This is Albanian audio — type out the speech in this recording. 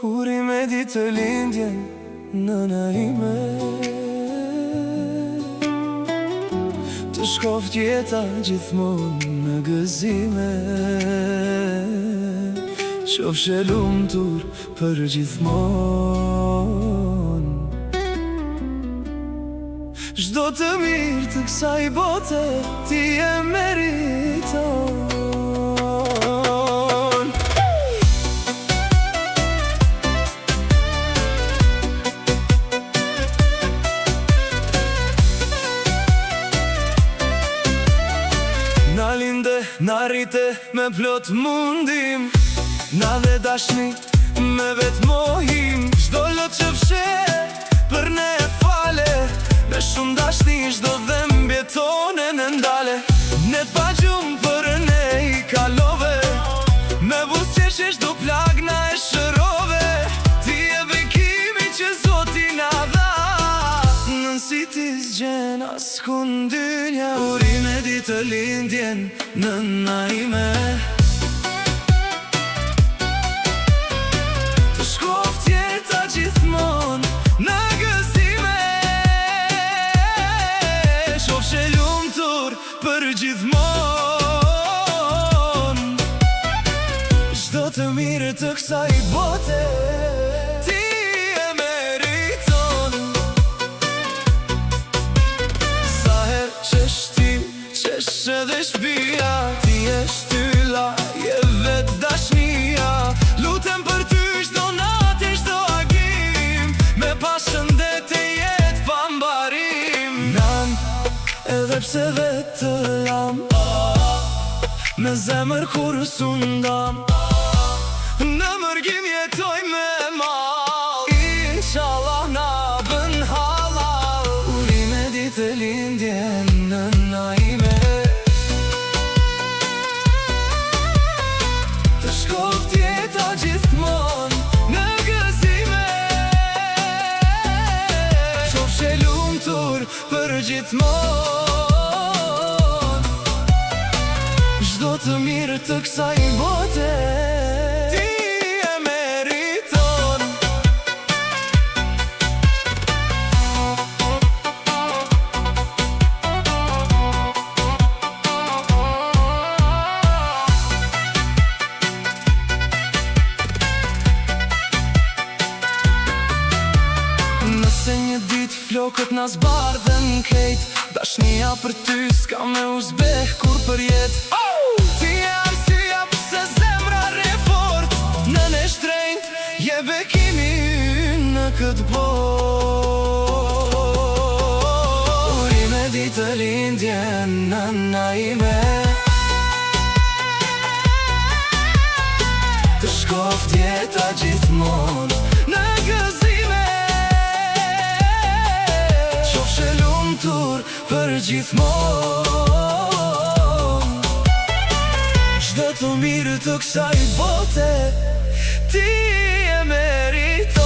Urime ditë lindjen, nëna ime. Të shkoft jeta gjithmonë në gëzime, qofshe lumtur për gjithmonë. Çdo të mirë të kësaj bote ti e meriton. Na linde, na rrite me plot mundim, na dhe dashni me vetë mohim. Çdo lot që fshe për ne e fale, me shumë dashni çdo dhe mbjetone në ndale. Ne t'pa gjumë për ne i kalove, me busqeshe çdo plag na e shërove. Ti e bekimi që Zoti na dha, nën si ti zgjen askun dynja. Urime ditë lindjen, nëna ime. Të shkoft jeta gjithmonë në gëzime, qofshe lumtur për gjithmonë. Çdo të mirë të kësaj bote ti e meriton. Sa her qeshti qesh edhe shpia, ti e shtylla, je vetë dashnia. Lutem për ty çdo natë, çdo agim, me pashendet e jetë pa mbarim. Nan, edhe pse vetë të lam, me zemër kur sundam, në mërgim jetoj me mal. Inshallah na bën halal. Urime ditë lindjen, nëna ime. Të shkoft jeta gjithmonë në gëzime, qofshe lumtur për gjithmonë. Çdo të mirë të kësaj bote ti e meriton. Nëse një ditë flokët na zbardhen krejt, dashnia për ty s'ka me uzbeh kur për jet. Ti e arsyeja pse zemra re fort, nën e shtrenjt je bekimi ynë në këtë botë. Urime ditë lindjen, nëna ime. Të shkoft jeta gjithmonë në gëzime, qofshe lumtur për gjithmonë. Çdo të mirë të kësaj bote ti e meriton.